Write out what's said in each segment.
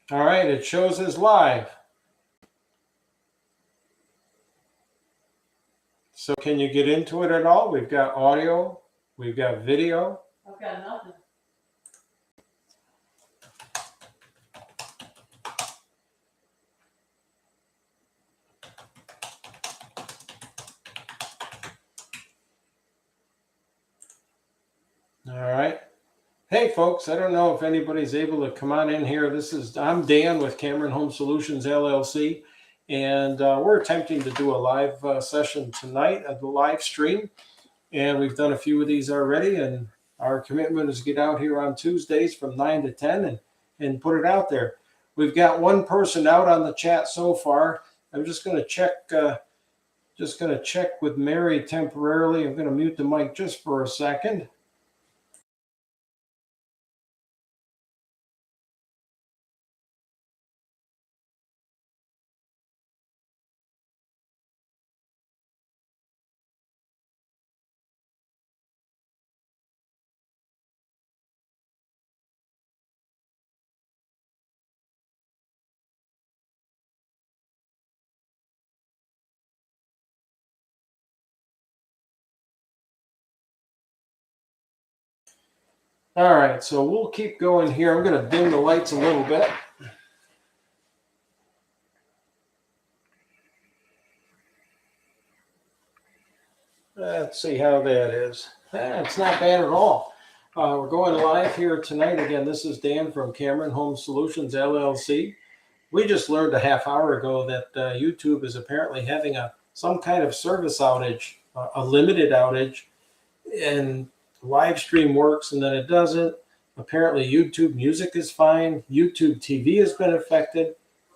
All right, it shows as live. So can you get into it at all? We've got audio, we've got video. I've got nothing. All right. Hey folks, I don't know if anybody's able to come on in here. I'm Dan with Cameron Home Solutions LLC, and we're attempting to do a live session tonight, a live stream, and we've done a few of these already. And our commitment is to get out here on Tuesdays from 9 to 10 and put it out there. We've got one person out on the chat so far. I'm just going to check. With Mary temporarily. I'm going to mute the mic just for a second. All right, so we'll keep going here. I'm going to dim the lights a little bit. Let's see how that is. It's not bad at all. We're going live here tonight. Again, this is Dan from Cameron Home Solutions LLC. We just learned a half hour ago that YouTube is apparently having some kind of service outage, a limited outage, and live stream works and then it doesn't. Apparently YouTube Music is fine. YouTube TV has been affected.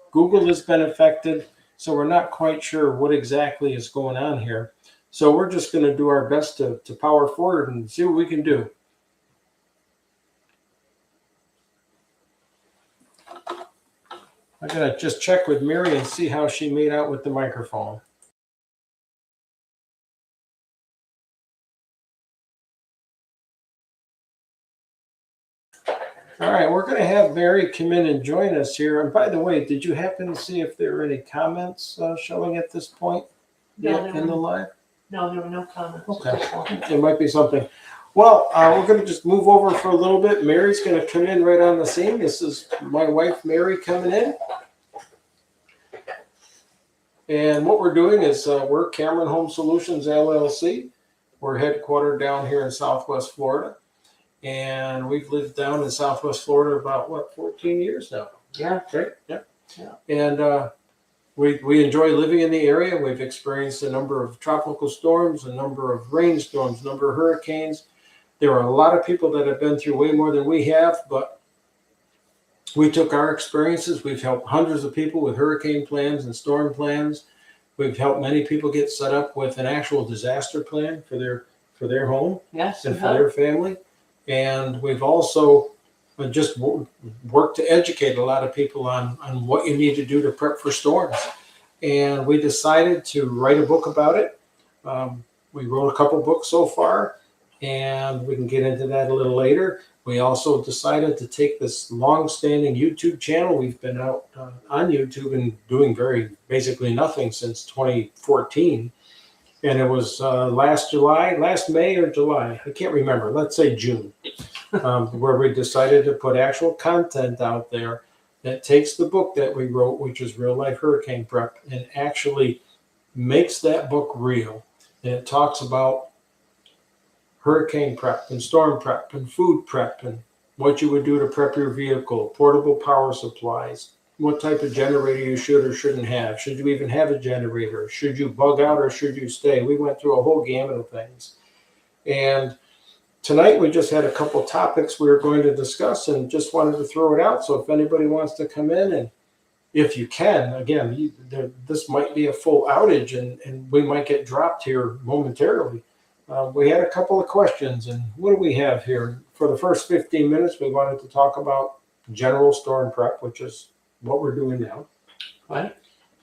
Google has been affected. So we're not quite sure what exactly is going on here. So we're just going to do our best to power forward and see what we can do. I'm going to just check with Mary and see how she made out with the microphone. All right, we're going to have Mary come in and join us here. And by the way, did you happen to see if there were any comments showing at this point in the live? No, there were no comments. Okay, there might be something. Well, we're going to just move over for a little bit. Mary's going to come in right on the scene. This is my wife, Mary, coming in. And what we're doing is we're Cameron Home Solutions LLC. We're headquartered down here in Southwest Florida. And we've lived down in Southwest Florida about, 14 years now? Yeah. Right? Yeah. And we enjoy living in the area. We've experienced a number of tropical storms, a number of rainstorms, a number of hurricanes. There are a lot of people that have been through way more than we have, but we took our experiences. We've helped hundreds of people with hurricane plans and storm plans. We've helped many people get set up with an actual disaster plan for their home and for their family. And we've also just worked to educate a lot of people on what you need to do to prep for storms. And we decided to write a book about it. We wrote a couple books so far, and we can get into that a little later. We also decided to take this long-standing YouTube channel. We've been out on YouTube and doing basically nothing since 2014. And it was last May or July, I can't remember, let's say June, where we decided to put actual content out there that takes the book that we wrote, which is Real Life Hurricane Prep, and actually makes that book real. And it talks about hurricane prep and storm prep and food prep and what you would do to prep your vehicle, portable power supplies, what type of generator you should or shouldn't have. Should you even have a generator? Should you bug out or should you stay? We went through a whole gamut of things. And tonight we just had a couple topics we were going to discuss and just wanted to throw it out. So if anybody wants to come in, and if you can, again, this might be a full outage and we might get dropped here momentarily. We had a couple of questions, and what do we have here? For the first 15 minutes, we wanted to talk about general storm prep, which is what we're doing now. Right.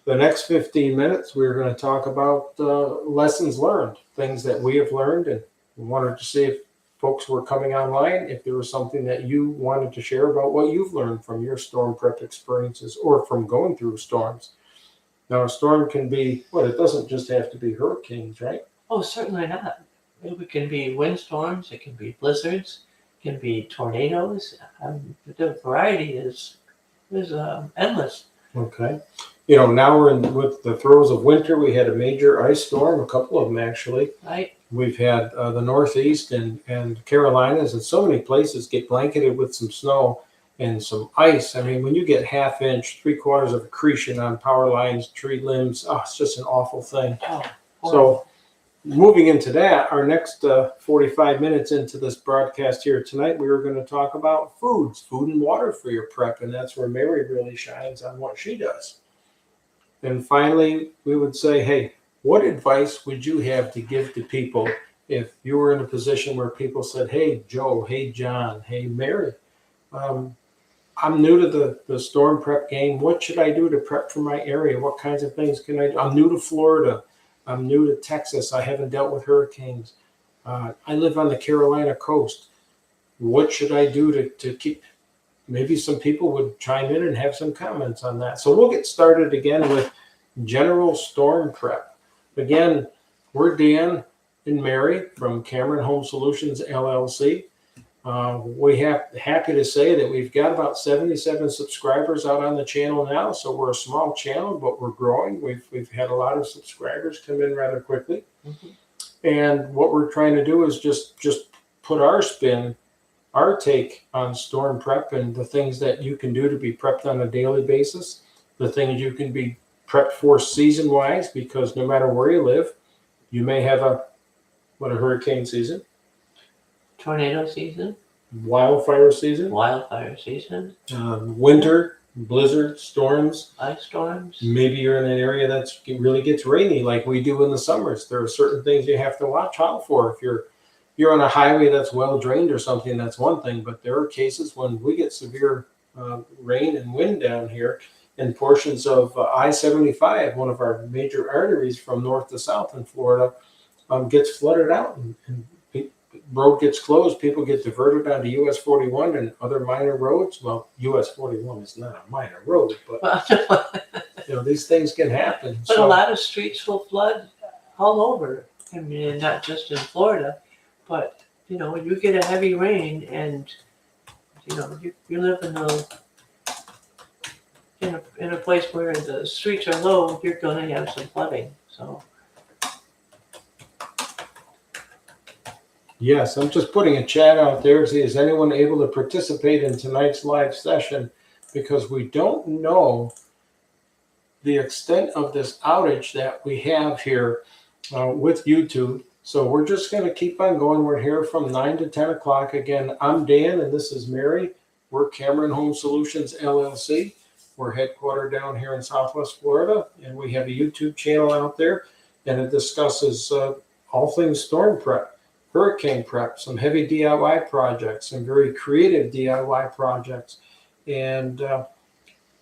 The next 15 minutes, we're going to talk about lessons learned, things that we have learned, and we wanted to see if folks were coming online, if there was something that you wanted to share about what you've learned from your storm prep experiences or from going through storms. Now, a storm can be, it doesn't just have to be hurricanes, right? Oh, certainly not. It can be windstorms, it can be blizzards, it can be tornadoes. The variety is endless. Okay. Now we're with the throes of winter. We had a major ice storm, a couple of them actually. Right. We've had the Northeast and Carolinas and so many places get blanketed with some snow and some ice. I mean, when you get ½ inch, 3/4 of accretion on power lines, tree limbs, it's just an awful thing. Oh, so moving into that, our next 45 minutes into this broadcast here tonight, we were going to talk about food and water for your prep. And that's where Mary really shines on what she does. And finally, we would say, hey, what advice would you have to give to people if you were in a position where people said, hey, Joe, hey, John, hey, Mary, I'm new to the storm prep game. What should I do to prep for my area? What kinds of things can I do? I'm new to Florida. I'm new to Texas. I haven't dealt with hurricanes. I live on the Carolina coast. What should I do to keep? Maybe some people would chime in and have some comments on that. So we'll get started again with general storm prep. Again, we're Dan and Mary from Cameron Home Solutions, LLC. We have happy to say that we've got about 77 subscribers out on the channel now. So we're a small channel, but we're growing. We've had a lot of subscribers come in rather quickly. Mm-hmm. And what we're trying to do is just put our spin, our take on storm prep and the things that you can do to be prepped on a daily basis, the things you can be prepped for season-wise, because no matter where you live, you may have a hurricane season, tornado season, wildfire season, winter, blizzard, storms, ice storms. Maybe you're in an area that really gets rainy like we do in the summers. There are certain things you have to watch out for. If you're on a highway that's well drained or something, that's one thing, but there are cases when we get severe rain and wind down here, and portions of I-75, one of our major arteries from north to south in Florida, gets flooded out and road gets closed. People get diverted onto US 41 and other minor roads. Well, US 41 is not a minor road, but these things can happen. But a lot of streets will flood all over. I mean, not just in Florida, but you get a heavy rain and you live in a place where the streets are low, you're going to have some flooding. So yes, I'm just putting a chat out there. See, is anyone able to participate in tonight's live session? Because we don't know the extent of this outage that we have here with YouTube. So we're just going to keep on going. We're here from 9 to 10 o'clock. Again, I'm Dan, and this is Mary. We're Cameron Home Solutions, LLC. We're headquartered down here in Southwest Florida, and we have a YouTube channel out there, and it discusses all things storm prep, hurricane prep, some heavy DIY projects, some very creative DIY projects. And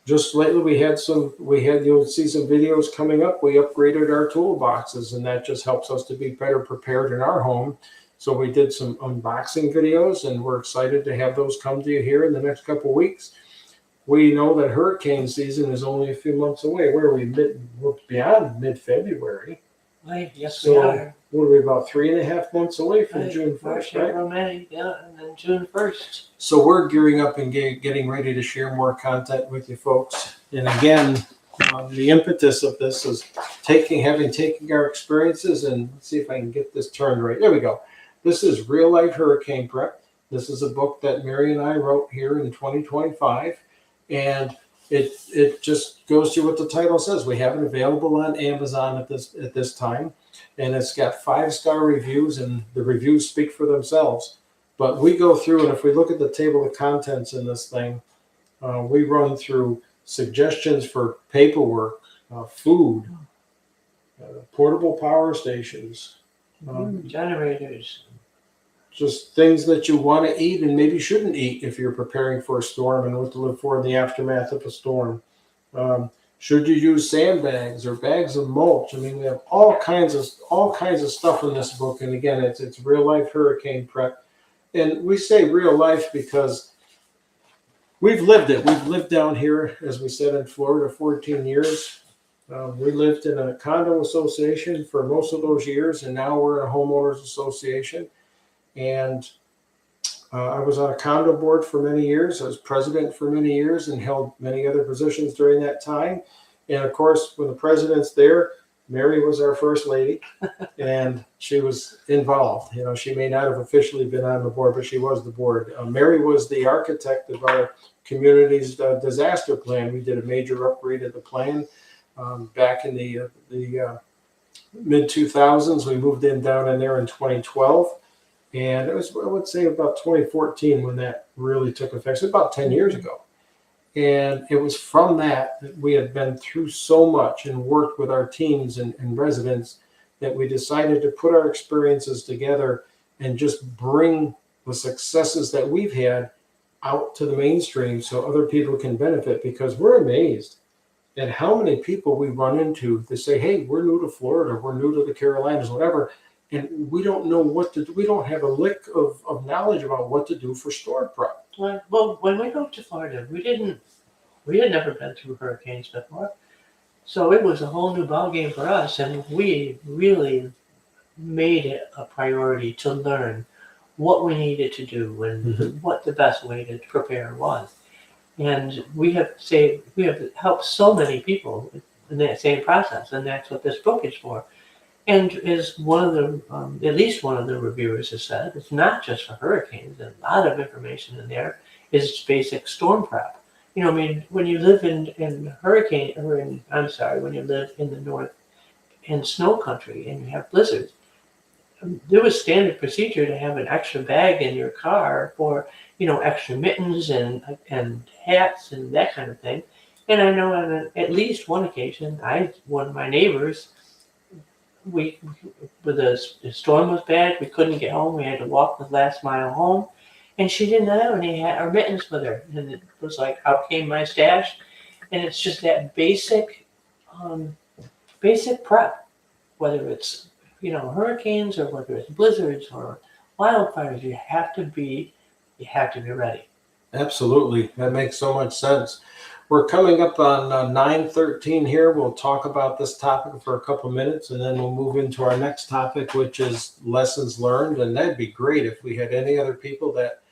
just lately you'll see some videos coming up. We upgraded our toolboxes, and that just helps us to be better prepared in our home. So we did some unboxing videos, and we're excited to have those come to you here in the next couple of weeks. We know that hurricane season is only a few months away. We're beyond mid-February. Right, yes, so we are. What are we, about 3.5 months away from June 1st, right? Romantic, yeah, and then June 1st. So we're gearing up and getting ready to share more content with you folks. And again, the impetus of this is taking our experiences, and let's see if I can get this turned right. There we go. This is Real Life Hurricane Prep. This is a book that Mary and I wrote here in 2025. And it just goes through what the title says. We have it available on Amazon at this time, and it's got 5-star reviews, and the reviews speak for themselves. But we go through, and if we look at the table of contents in this thing, we run through suggestions for paperwork, food, portable power stations, generators. Just things that you want to eat and maybe shouldn't eat if you're preparing for a storm and what to look for in the aftermath of a storm. Should you use sandbags or bags of mulch? I mean, we have all kinds of stuff in this book. And again, it's real life hurricane prep. And we say real life because we've lived it. We've lived down here, as we said, in Florida 14 years. We lived in a condo association for most of those years, and now we're in a homeowners association. And I was on a condo board for many years. I was president for many years and held many other positions during that time. And of course, when the president's there, Mary was our first lady, and she was involved. You know, she may not have officially been on the board, but she was the board. Mary was the architect of our community's disaster plan. We did a major upgrade of the plan back in the mid 2000s. We moved down in there in 2012. And it was, I would say, about 2014 when that really took effect. So about 10 years ago. And it was from that we had been through so much and worked with our teams and residents that we decided to put our experiences together and just bring the successes that we've had out to the mainstream so other people can benefit, because we're amazed at how many people we run into that say, hey, we're new to Florida, we're new to the Carolinas, whatever. And we don't know what to do. We don't have a lick of knowledge about what to do for storm prep. Well, when we moved to Florida, we had never been through hurricanes before. So it was a whole new ballgame for us, and we really made it a priority to learn what we needed to do and what the best way to prepare was. And we have helped so many people in that same process, and that's what this book is for. And as one of the, at least one of the reviewers has said, it's not just for hurricanes. A lot of information in there is basic storm prep. You know, I mean, when you live in when you live in the north in snow country and you have blizzards, there was standard procedure to have an extra bag in your car for, you know, extra mittens and hats and that kind of thing. And I know on at least one occasion, one of my neighbors, the storm was bad, we couldn't get home, we had to walk the last mile home, and she didn't have any hat or mittens with her. And it was like, out came my stash. And it's just that basic prep, whether it's, you know, hurricanes or whether it's blizzards or wildfires, you have to be ready. Absolutely. That makes so much sense. We're coming up on 9:13 here. We'll talk about this topic for a couple minutes, and then we'll move into our next topic, which is lessons learned. And that'd be great if we had any other people that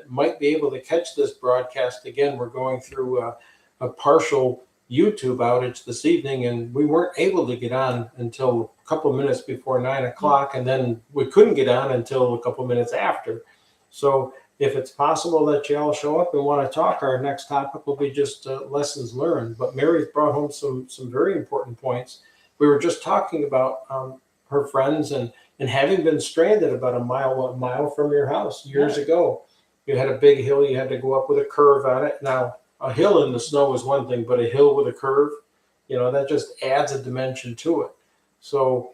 might be able to catch this broadcast. Again, we're going through a partial YouTube outage this evening, and we weren't able to get on until a couple minutes before 9 o'clock, and then we couldn't get on until a couple minutes after. So if it's possible that you all show up and want to talk, our next topic will be just lessons learned. But Mary's brought home some very important points. We were just talking about her friends and having been stranded about a mile from your house years ago. You had a big hill you had to go up with a curve on it. Now, a hill in the snow is one thing, but a hill with a curve, you know, that just adds a dimension to it. So,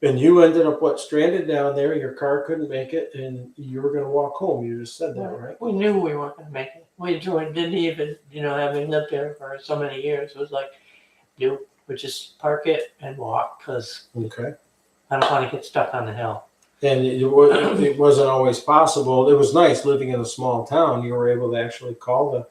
and you ended up stranded down there. Your car couldn't make it, and you were going to walk home. You just said that, right? We knew we weren't going to make it. We didn't even, you know, having lived there for so many years, it was like, nope, we just park it and walk, because I don't want to get stuck on the hill. And it wasn't always possible. It was nice living in a small town. You were able to actually call the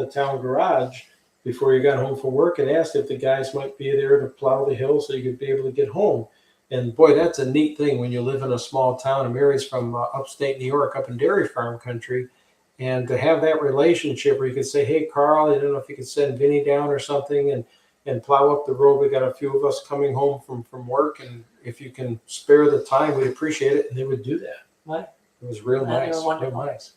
town garage before you got home from work and asked if the guys might be there to plow the hill so you could be able to get home. And boy, that's a neat thing when you live in a small town. And Mary's from upstate New York, up in dairy farm country. And to have that relationship where you could say, hey, Carl, I don't know if you could send Vinny down or something and plow up the road. We got a few of us coming home from work, and if you can spare the time, we'd appreciate it. And they would do that. What? It was real nice. Real nice.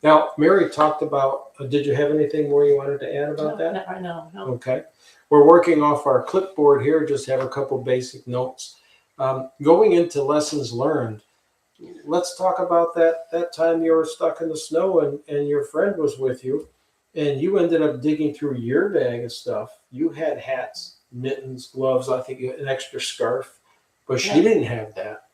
Now, Mary talked about, did you have anything more you wanted to add about that? Not right now, no. Okay. We're working off our clipboard here, just have a couple basic notes. Going into lessons learned, let's talk about that time you were stuck in the snow and your friend was with you, and you ended up digging through your bag of stuff. You had hats, mittens, gloves, I think an extra scarf, but she didn't have that.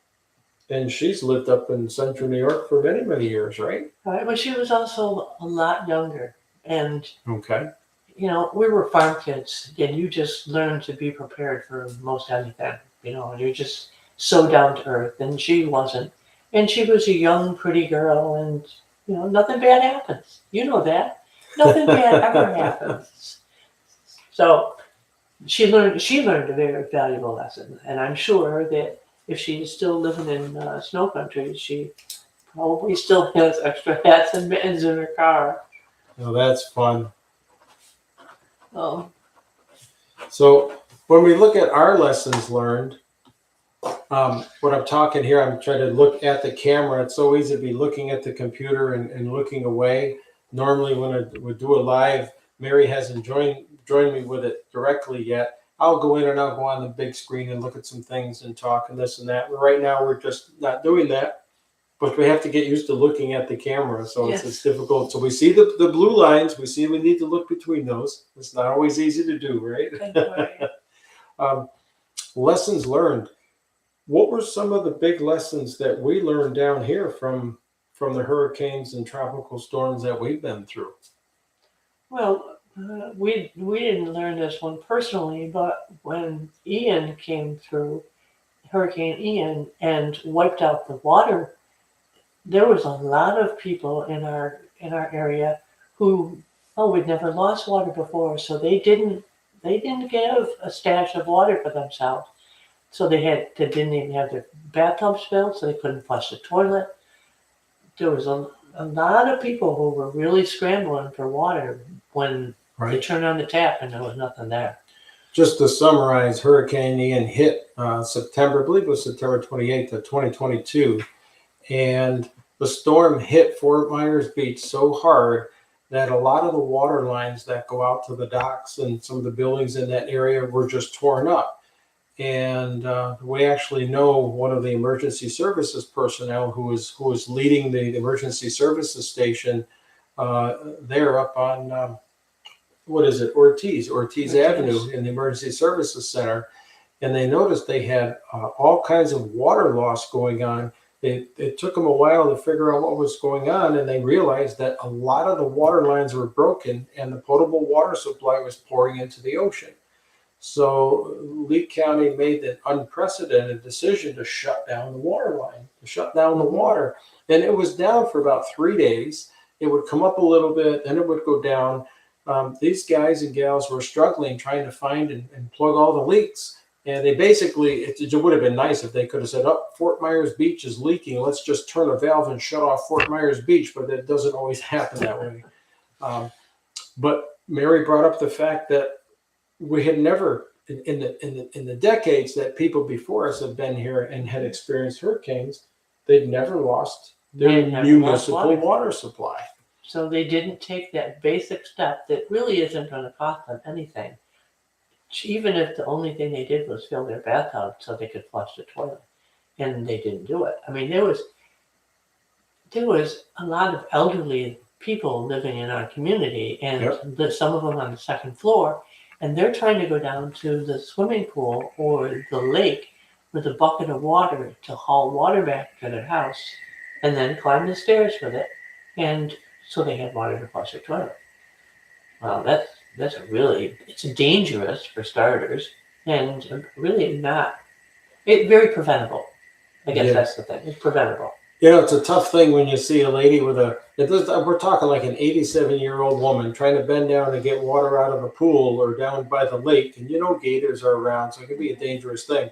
And she's lived up in central New York for many, many years, right? Right, but she was also a lot younger. And, you know, we were farm kids, and you just learned to be prepared for most anything, you know, and you're just so down to earth. And she wasn't. And she was a young, pretty girl, and nothing bad happens. You know that. Nothing bad ever happens. So she learned a very valuable lesson, and I'm sure that if she's still living in snow country, she probably still has extra hats and mittens in her car. Well, that's fun. Oh, So when we look at our lessons learned, what I'm talking here, I'm trying to look at the camera. It's so easy to be looking at the computer and looking away. Normally, when I would do a live, Mary hasn't joined me with it directly yet. I'll go in and I'll go on the big screen and look at some things and talk and this and that. But right now, we're just not doing that. But we have to get used to looking at the camera, so yes. it's difficult. So we see the blue lines. We see we need to look between those. It's not always easy to do, right? Lessons learned. What were some of the big lessons that we learned down here from the hurricanes and tropical storms that we've been through? Well, we didn't learn this one personally, but when Ian came through, Hurricane Ian, and wiped out the water, there was a lot of people in our area who, we'd never lost water before, so they didn't give a stash of water for themselves. So they didn't even have their bathtubs filled, so they couldn't flush the toilet. There was a lot of people who were really scrambling for water when they turned on the tap and there was nothing there. Just to summarize, Hurricane Ian hit September, I believe it was September 28th of 2022. And the storm hit Fort Myers Beach so hard that a lot of the water lines that go out to the docks and some of the buildings in that area were just torn up. And we actually know one of the emergency services personnel who was leading the emergency services station there up on Ortiz Avenue in the emergency services center. And they noticed they had all kinds of water loss going on. It took them a while to figure out what was going on, and they realized that a lot of the water lines were broken and the potable water supply was pouring into the ocean. So Lee County made the unprecedented decision to shut down the water line, to shut down the water. And it was down for about 3 days. It would come up a little bit, then it would go down. These guys and gals were struggling trying to find and plug all the leaks. And they basically, it would have been nice if they could have said, Fort Myers Beach is leaking. Let's just turn a valve and shut off Fort Myers Beach. But it doesn't always happen that way. But Mary brought up the fact that we had never, in the decades that people before us have been here and had experienced hurricanes, they'd never lost their municipal water supply. So they didn't take that basic step that really isn't going to cost them anything. Even if the only thing they did was fill their bathtub so they could flush the toilet, and they didn't do it. I mean, there was a lot of elderly people living in our community, and some of them on the second floor, and they're trying to go down to the swimming pool or the lake with a bucket of water to haul water back to their house, and then climb the stairs with it, and so they had water to flush their toilet. Well, that's it's dangerous for starters, and really very preventable. I guess that's the thing. It's preventable. It's a tough thing when you see a lady we're talking like an 87-year-old woman trying to bend down to get water out of a pool or down by the lake, and gators are around, so it can be a dangerous thing.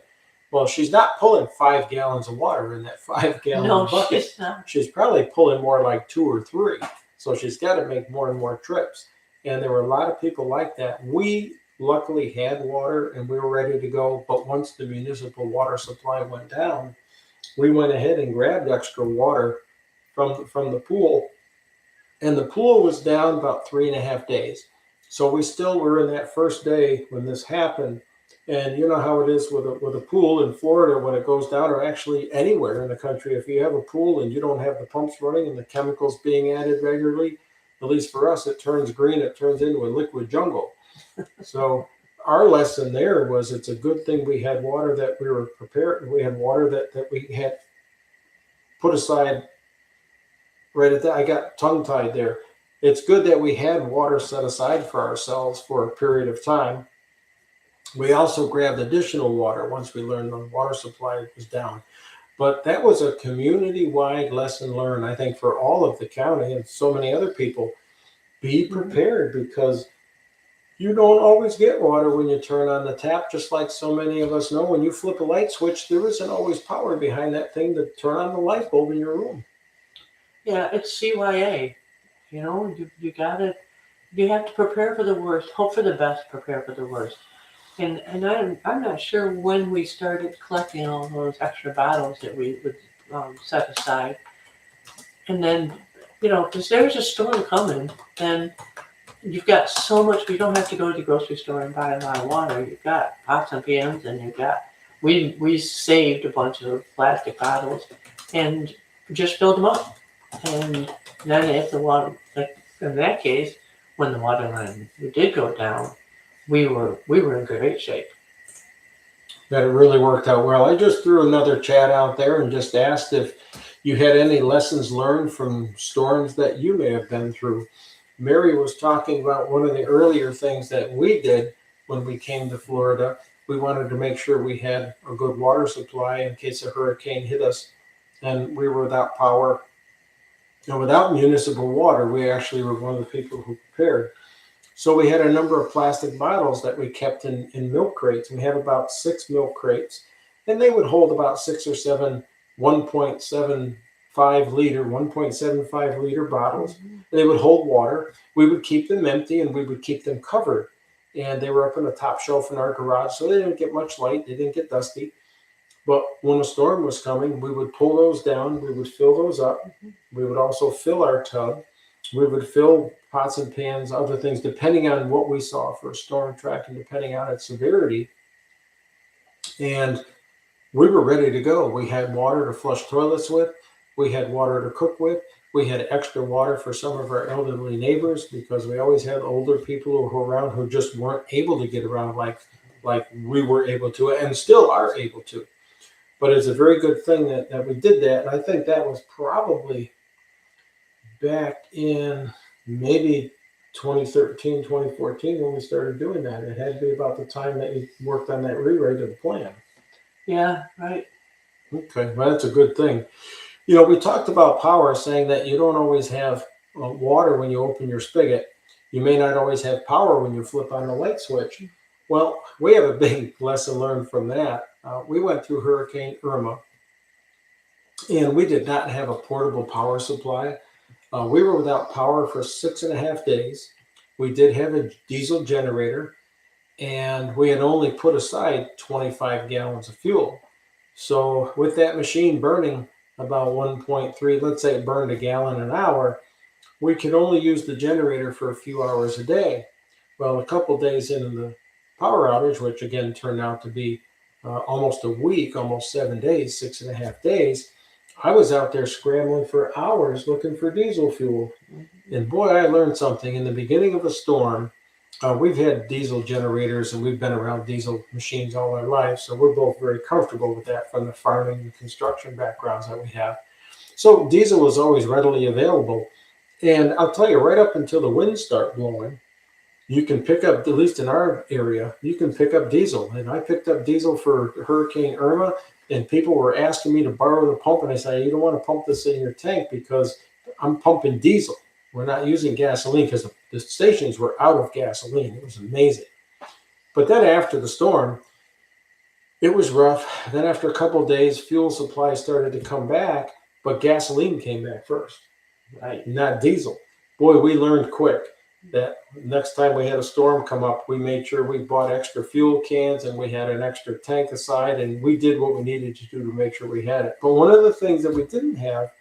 Well, she's not pulling 5 gallons of water in that 5-gallon bucket. She's not. She's probably pulling more like 2 or 3. So she's got to make more and more trips. And there were a lot of people like that. We luckily had water and we were ready to go. But once the municipal water supply went down, we went ahead and grabbed extra water from the pool. And the pool was down about 3.5 days. So we still were in that first day when this happened. And you know how it is with a pool in Florida when it goes down, or actually anywhere in the country. If you have a pool and you don't have the pumps running and the chemicals being added regularly, at least for us, it turns green. It turns into a liquid jungle. So our lesson there was it's a good thing we had water that we were prepared. We had water that we had put aside right at that. I got tongue-tied there. It's good that we had water set aside for ourselves for a period of time. We also grabbed additional water once we learned the water supply was down. But that was a community-wide lesson learned, I think, for all of the county and so many other people. Be prepared, because you don't always get water when you turn on the tap, just like so many of us know. When you flip a light switch, there isn't always power behind that thing to turn on the light bulb in your room. Yeah, it's CYA. You know, you have to prepare for the worst, hope for the best, prepare for the worst. And I'm not sure when we started collecting all those extra bottles that we would set aside. And then, because there's a storm coming, and you've got so much. You don't have to go to the grocery store and buy a lot of water. You've got pots and pans, and we saved a bunch of plastic bottles and just filled them up. And then if the water, like in that case, when the water line did go down, we were in great shape. That it really worked out well. I just threw another chat out there and just asked if you had any lessons learned from storms that you may have been through. Mary was talking about one of the earlier things that we did when we came to Florida. We wanted to make sure we had a good water supply in case a hurricane hit us and we were without power and without municipal water. We actually were one of the people who prepared. So we had a number of plastic bottles that we kept in milk crates. We had about 6 milk crates, and they would hold about 6 or 7 1.75 liter bottles. And they would hold water. We would keep them empty and we would keep them covered. And they were up on the top shelf in our garage, so they didn't get much light. They didn't get dusty. But when a storm was coming, we would pull those down. We would fill those up. We would also fill our tub. We would fill pots and pans, other things, depending on what we saw for a storm track and depending on its severity. And we were ready to go. We had water to flush toilets with. We had water to cook with. We had extra water for some of our elderly neighbors, because we always had older people who were around who just weren't able to get around like we were able to and still are able to. But it's a very good thing that we did that. And I think that was probably back in maybe 2013, 2014 when we started doing that. It had to be about the time that you worked on that rewrite of the plan. Yeah, right. Okay, well, that's a good thing. You know, we talked about power, saying that you don't always have water when you open your spigot. You may not always have power when you flip on the light switch. Well, we have a big lesson learned from that. We went through Hurricane Irma, and we did not have a portable power supply. We were without power for 6.5 days. We did have a diesel generator, and we had only put aside 25 gallons of fuel. So with that machine burning about 1.3, let's say it burned a gallon an hour, we could only use the generator for a few hours a day. Well, a couple days into the power outage, which again turned out to be almost a week, almost 7 days, 6.5 days, I was out there scrambling for hours looking for diesel fuel. And boy, I learned something. In the beginning of a storm, we've had diesel generators and we've been around diesel machines all our lives. So we're both very comfortable with that from the farming and construction backgrounds that we have. So diesel was always readily available. And I'll tell you, right up until the winds start blowing, you can pick up, at least in our area, you can pick up diesel. And I picked up diesel for Hurricane Irma, and people were asking me to borrow the pump. And I said, you don't want to pump this in your tank because I'm pumping diesel. We're not using gasoline, because the stations were out of gasoline. It was amazing. But then after the storm, it was rough. Then after a couple of days, fuel supply started to come back, but gasoline came back first, right? Not diesel. Boy, we learned quick that next time we had a storm come up, we made sure we bought extra fuel cans and we had an extra tank aside, and we did what we needed to do to make sure we had it. But one of the things that we didn't have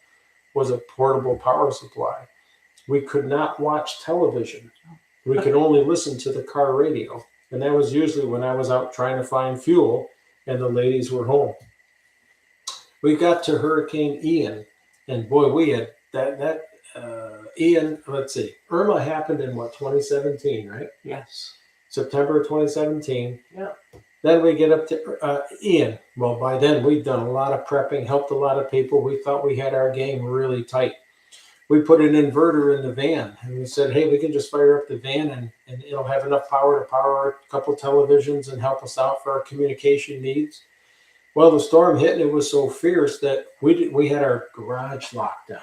was a portable power supply. We could not watch television. We could only listen to the car radio. And that was usually when I was out trying to find fuel and the ladies were home. We got to Hurricane Ian, and boy, we had that Ian, let's see, Irma happened in what, 2017, right? Yes. September 2017. Yeah. Then we get up to Ian. Well, by then we'd done a lot of prepping, helped a lot of people. We thought we had our game really tight. We put an inverter in the van, and we said, hey, we can just fire up the van and it'll have enough power to power a couple televisions and help us out for our communication needs. Well, the storm hit and it was so fierce that we had our garage locked down.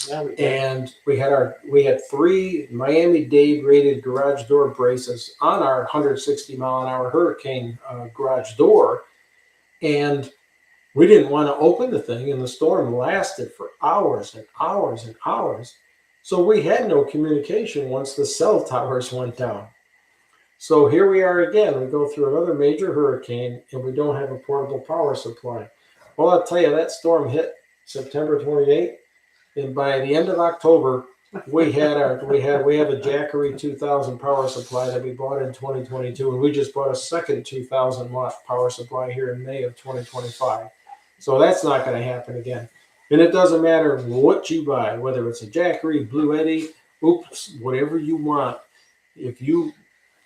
Yeah, we did. And we had 3 Miami-Dade rated garage door braces on our 160-mile-an-hour hurricane garage door, and we didn't want to open the thing, and the storm lasted for hours and hours and hours. So we had no communication once the cell towers went down. So here we are again. We go through another major hurricane, and we don't have a portable power supply. Well, I'll tell you, that storm hit September 28th. And by the end of October, we have a Jackery 2000 power supply that we bought in 2022, and we just bought a second 2000 watt power supply here in May of 2025. So that's not going to happen again. And it doesn't matter what you buy, whether it's a Jackery, Blue Eddy, whatever you want. If you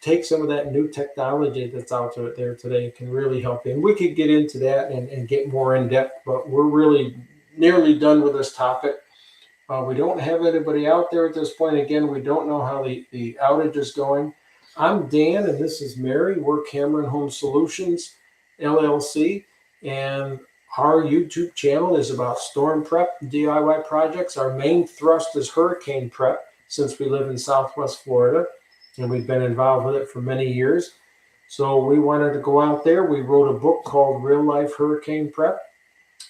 take some of that new technology that's out there today, it can really help you. And we could get into that and get more in depth, but we're really nearly done with this topic. We don't have anybody out there at this point. Again, we don't know how the outage is going. I'm Dan, and this is Mary. We're Cameron Home Solutions, LLC, and our YouTube channel is about storm prep DIY projects. Our main thrust is hurricane prep since we live in Southwest Florida, and we've been involved with it for many years. So we wanted to go out there. We wrote a book called Real Life Hurricane Prep,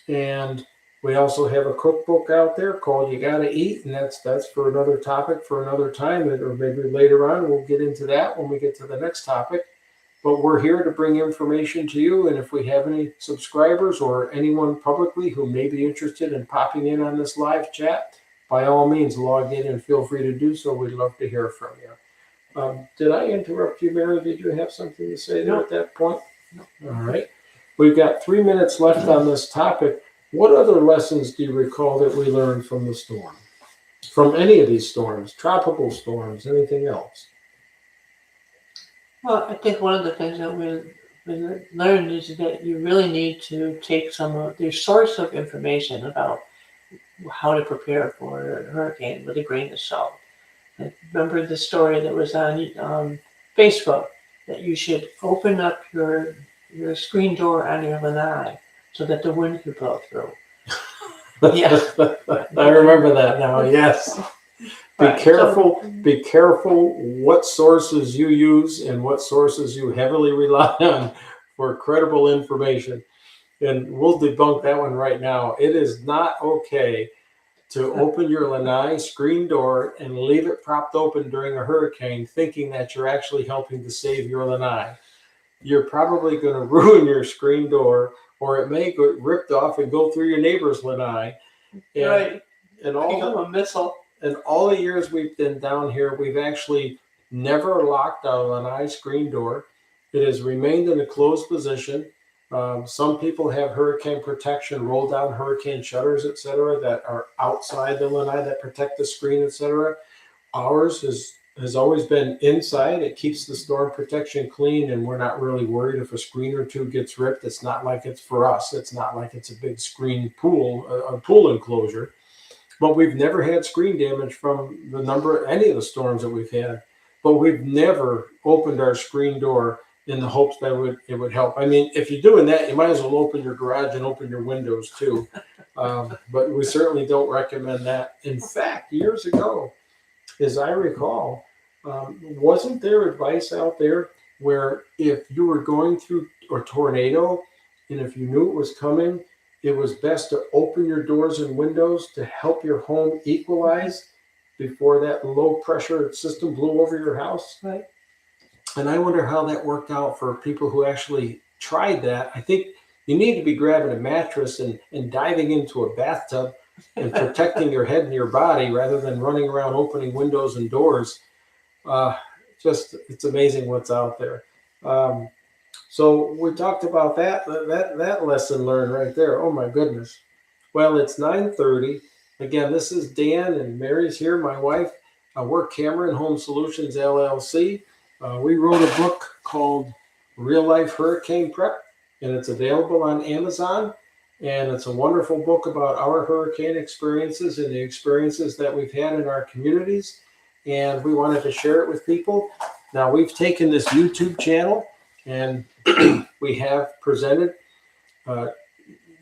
and we also have a cookbook out there called You Gotta Eat, and that's for another topic for another time, or maybe later on. We'll get into that when we get to the next topic. But we're here to bring information to you, and if we have any subscribers or anyone publicly who may be interested in popping in on this live chat, by all means, log in and feel free to do so. We'd love to hear from you. Did I interrupt you, Mary? Did you have something to say there at that point? No. All right. We've got 3 minutes left on this topic. What other lessons do you recall that we learned from the storm? From any of these storms, tropical storms, anything else? Well, I think one of the things that we learned is that you really need to take some of the source of information about how to prepare for a hurricane with a grain of salt. I remember the story that was on Facebook that you should open up your screen door on your lanai so that the wind could blow through. Yeah. I remember that now, yes. Be careful what sources you use and what sources you heavily rely on for credible information. And we'll debunk that one right now. It is not okay to open your lanai screen door and leave it propped open during a hurricane thinking that you're actually helping to save your lanai. You're probably going to ruin your screen door, or it may get ripped off and go through your neighbor's lanai. And, Right. And Become a missile. in all the years we've been down here, we've actually never locked our lanai screen door. It has remained in a closed position. Some people have hurricane protection, roll down hurricane shutters, etc., that are outside the lanai that protect the screen, etc. Ours has always been inside. It keeps the storm protection clean, and we're not really worried if a screen or two gets ripped. It's not like it's for us. It's not like it's a big screen pool, a pool enclosure. But we've never had screen damage from any of the storms that we've had. But we've never opened our screen door in the hopes that it would help. I mean, if you're doing that, you might as well open your garage and open your windows too. But we certainly don't recommend that. In fact, years ago, as I recall, wasn't there advice out there where if you were going through a tornado and if you knew it was coming, it was best to open your doors and windows to help your home equalize before that low pressure system blew over your house? Right. And I wonder how that worked out for people who actually tried that. I think you need to be grabbing a mattress and diving into a bathtub and protecting your head and your body rather than running around opening windows and doors. It's amazing what's out there. So we talked about that lesson learned right there. Oh my goodness. Well, it's 9:30. Again, this is Dan and Mary's here, my wife. We're Cameron Home Solutions, LLC. We wrote a book called Real Life Hurricane Prep, and it's available on Amazon. And it's a wonderful book about our hurricane experiences and the experiences that we've had in our communities. And we wanted to share it with people. Now, we've taken this YouTube channel and we have presented uh,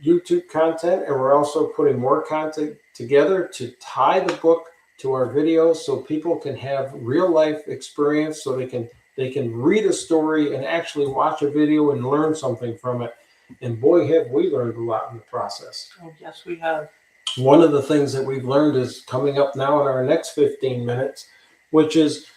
YouTube content, and we're also putting more content together to tie the book to our videos so people can have real life experience, so they can read a story and actually watch a video and learn something from it. And boy, have we learned a lot in the process. Oh, yes, we have. One of the things that we've learned is coming up now in our next 15 minutes, which is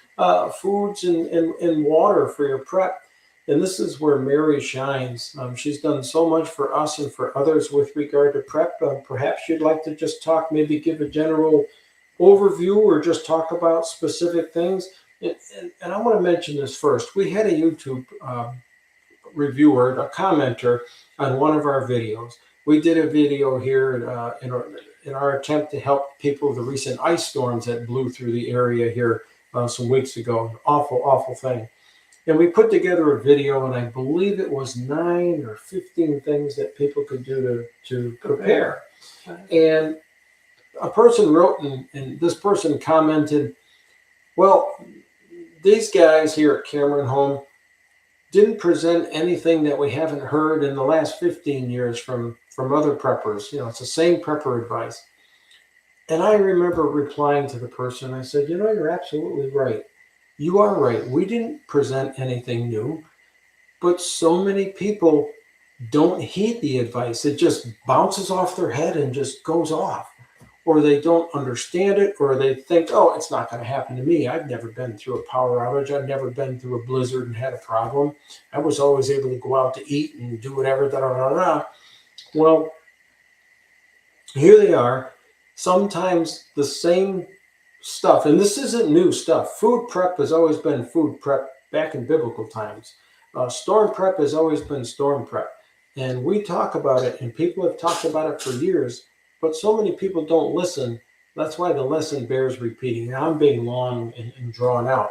foods and water for your prep. And this is where Mary shines. She's done so much for us and for others with regard to prep. Perhaps you'd like to just talk, maybe give a general overview or just talk about specific things. And I want to mention this first. We had a YouTube reviewer, a commenter on one of our videos. We did a video here in our attempt to help people with the recent ice storms that blew through the area here some weeks ago. An awful, awful thing. And we put together a video, and I believe it was 9 or 15 things that people could do to prepare. And a person wrote, and this person commented, well, these guys here at Cameron Home didn't present anything that we haven't heard in the last 15 years from other preppers. It's the same prepper advice. And I remember replying to the person, I said, you're absolutely right. You are right. We didn't present anything new, but so many people don't heed the advice. It just bounces off their head and just goes off. Or they don't understand it, or they think, oh, it's not going to happen to me. I've never been through a power outage. I've never been through a blizzard and had a problem. I was always able to go out to eat and do whatever, da-da-da-da. Well, here they are. Sometimes the same stuff, and this isn't new stuff. Food prep has always been food prep back in biblical times. Storm prep has always been storm prep. And we talk about it, and people have talked about it for years, but so many people don't listen. That's why the lesson bears repeating. Now, I'm being long and drawn out.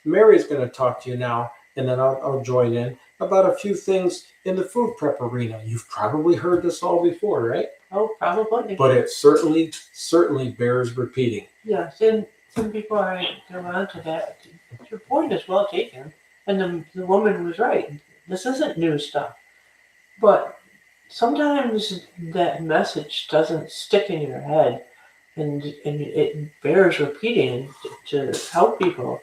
Mary's going to talk to you now, and then I'll join in about a few things in the food prep arena. You've probably heard this all before, right? Oh, probably. But it certainly bears repeating. Yes, and before I go on to that, your point is well taken, and the woman was right. This isn't new stuff, but sometimes that message doesn't stick in your head, and it bears repeating to help people.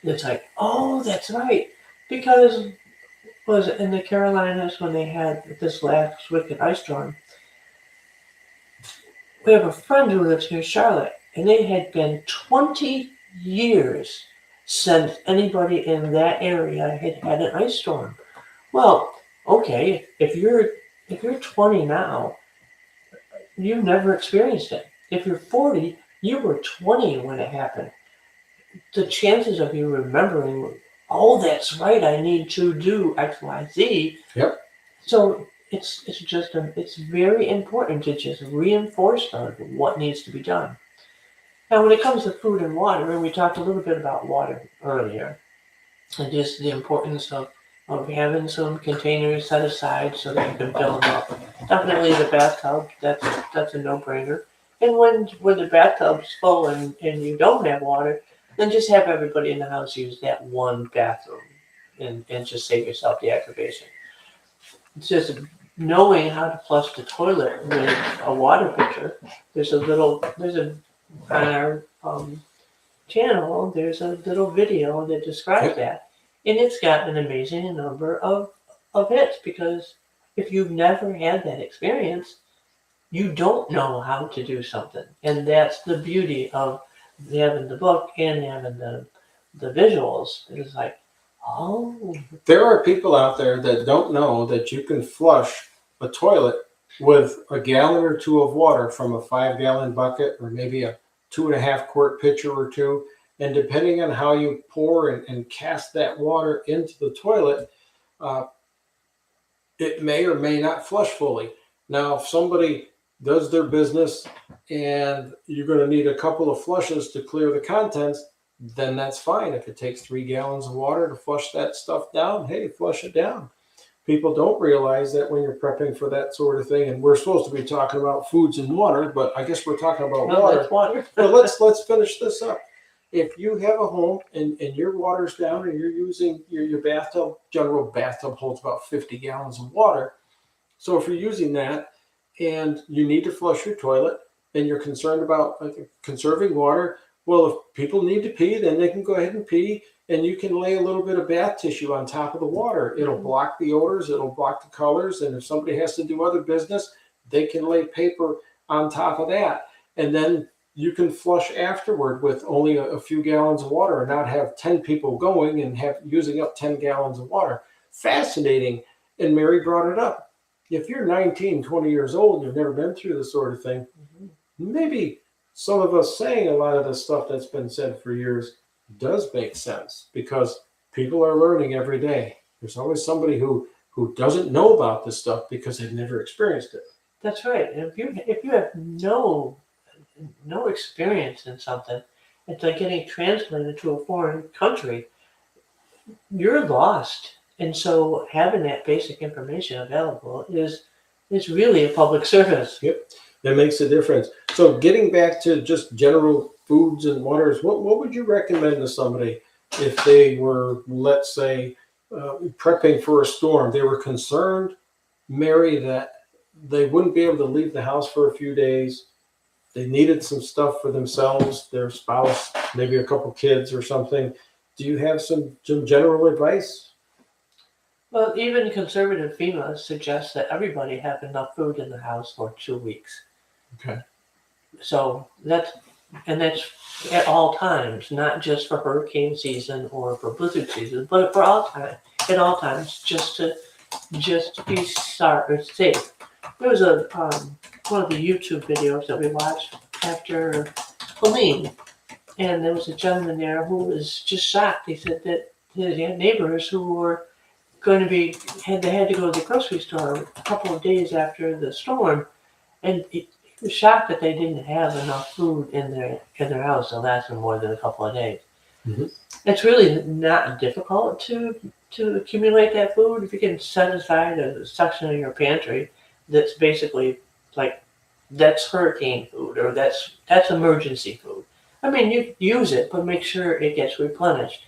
It's like, oh, that's right, because was it in the Carolinas when they had this last wicked ice storm? We have a friend who lives near Charlotte, and it had been 20 years since anybody in that area had had an ice storm. Well, okay, if you're 20 now, you've never experienced it. If you're 40, you were 20 when it happened. The chances of you remembering, oh, that's right, I need to do X, Y, Z. Yep. So it's very important to just reinforce what needs to be done. Now, when it comes to food and water, and we talked a little bit about water earlier, and just the importance of having some containers set aside so that you can fill them up. Definitely the bathtub, that's a no-brainer. And when the bathtub's full and you don't have water, then just have everybody in the house use that one bathroom and just save yourself the aggravation. It's just knowing how to flush the toilet with a water pitcher. On our channel, there's a little video that describes that. And it's got an amazing number of hits, because if you've never had that experience, you don't know how to do something. And that's the beauty of having the book and having the visuals. It's like, oh. There are people out there that don't know that you can flush a toilet with a gallon or two of water from a 5-gallon bucket, or maybe a 2.5-quart pitcher or two. And depending on how you pour and cast that water into the toilet, it may or may not flush fully. Now, if somebody does their business and you're going to need a couple of flushes to clear the contents, then that's fine. If it takes 3 gallons of water to flush that stuff down, hey, flush it down. People don't realize that when you're prepping for that sort of thing, and we're supposed to be talking about foods and water, but I guess we're talking about water. But let's finish this up. If you have a home and your water's down and you're using your bathtub, general bathtub holds about 50 gallons of water, So if you're using that and you need to flush your toilet and you're concerned about conserving water, well, if people need to pee, then they can go ahead and pee, and you can lay a little bit of bath tissue on top of the water. It'll block the odors, it'll block the colors, and if somebody has to do other business, they can lay paper on top of that. And then you can flush afterward with only a few gallons of water and not have 10 people going and have using up 10 gallons of water. Fascinating. And Mary brought it up. If you're 19, 20 years old, and you've never been through this sort of thing, maybe some of us saying a lot of the stuff that's been said for years does make sense, because people are learning every day. There's always somebody who doesn't know about this stuff because they've never experienced it. That's right. If you have no experience in something, it's like getting transplanted to a foreign country. You're lost. And so having that basic information available is really a public service. Yep, that makes a difference. So getting back to just general foods and waters, what would you recommend to somebody if they were, let's say, prepping for a storm? They were concerned, Mary, that they wouldn't be able to leave the house for a few days. They needed some stuff for themselves, their spouse, maybe a couple kids or something. Do you have some general advice? Well, even conservative FEMA suggests that everybody have enough food in the house for 2 weeks. Okay. So that's at all times, not just for hurricane season or for blizzard season, but for at all times, just to be safe. There was one of the YouTube videos that we watched after Helene, and there was a gentleman there who was just shocked. He said that his neighbors who were going to be had to go to the grocery store a couple of days after the storm, and he was shocked that they didn't have enough food in their house to last them more than a couple of days. Mm-hmm. It's really not difficult to accumulate that food if you can set aside a section of your pantry that's basically like that's hurricane food or that's emergency food. I mean, you use it, but make sure it gets replenished.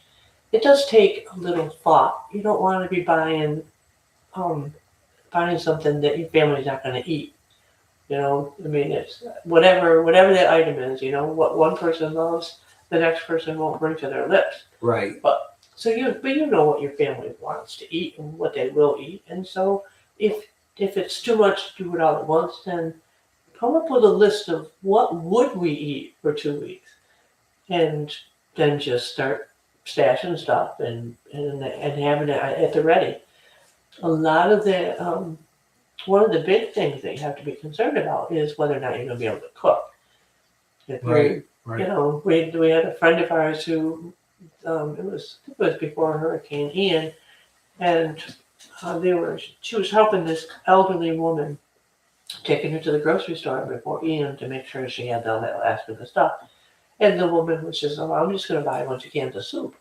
It does take a little thought. You don't want to be buying something that your family's not going to eat. You know, I mean, it's whatever that item is. You know, what one person loves, the next person won't bring to their lips. Right. But you know what your family wants to eat and what they will eat, and so if it's too much to do it all at once, then come up with a list of what would we eat for 2 weeks, and then just start stashing stuff and having it at the ready. A lot of the one of the big things that you have to be concerned about is whether or not you're going to be able to cook. Right. You know, we had a friend of ours who it was before Hurricane Ian, and she was helping this elderly woman, taking her to the grocery store before Ian to make sure she had all that last bit of stuff. And the woman was just, oh, I'm just going to buy a bunch of cans of soup.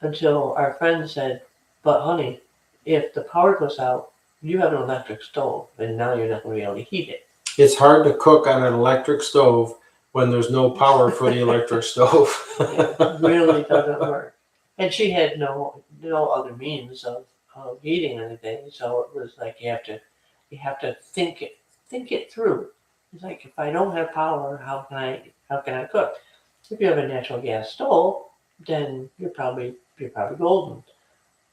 Until our friend said, but honey, if the power goes out, you have an electric stove, and now you're not going to be able to heat it. It's hard to cook on an electric stove when there's no power for the electric stove. It really doesn't work. And she had no other means of heating anything, so it was like you have to think it through. It's like, if I don't have power, how can I cook? If you have a natural gas stove, then you're probably golden,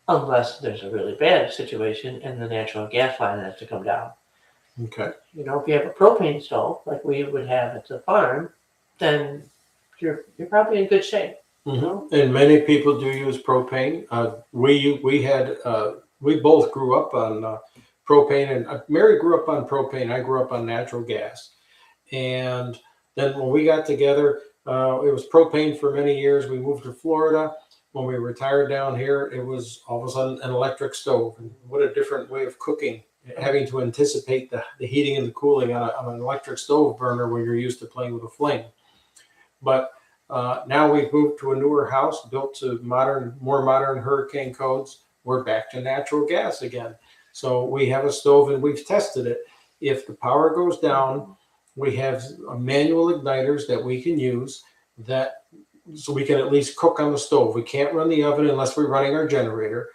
unless there's a really bad situation and the natural gas line has to come down. Okay. You know, if you have a propane stove like we would have at the farm, then you're probably in good shape. Mm-hmm. And many people do use propane. We both grew up on propane, and Mary grew up on propane. I grew up on natural gas. And then when we got together, it was propane for many years. We moved to Florida. When we retired down here, it was all of a sudden an electric stove. And what a different way of cooking, having to anticipate the heating and the cooling on an electric stove burner when you're used to playing with a flame. But now we've moved to a newer house built to more modern hurricane codes. We're back to natural gas again. So we have a stove and we've tested it. If the power goes down, we have manual igniters that we can use so we can at least cook on the stove. We can't run the oven unless we're running our generator.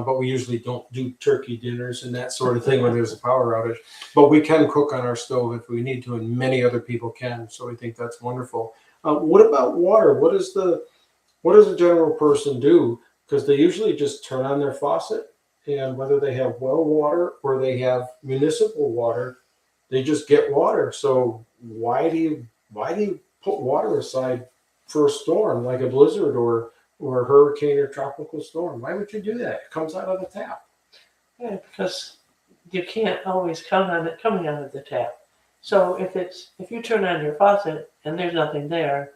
but we usually don't do turkey dinners and that sort of thing when there's a power outage. But we can cook on our stove if we need to, and many other people can. So we think that's wonderful. What about water? What does a general person do? Because they usually just turn on their faucet, and whether they have well water or they have municipal water, they just get water. So why do you put water aside for a storm like a blizzard or a hurricane or tropical storm? Why would you do that? It comes out of the tap. Yeah, because you can't always count on it coming out of the tap. So if you turn on your faucet and there's nothing there,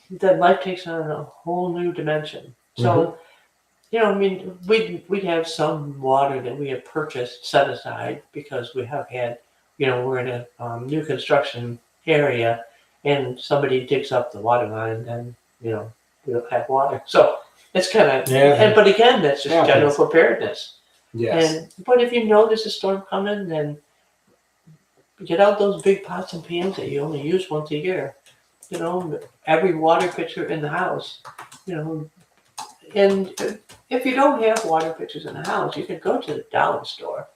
then life takes on a whole new dimension. So, I mean, we'd have some water that we have purchased set aside because we have had, we're in a new construction area, and somebody digs up the water line, and we don't have water. So it's kind of, but again, that's just general preparedness. Yes. But if you know there's a storm coming, then get out those big pots and pans that you only use once a year. Every water pitcher in the house, and if you don't have water pitchers in the house, you could go to the dollar store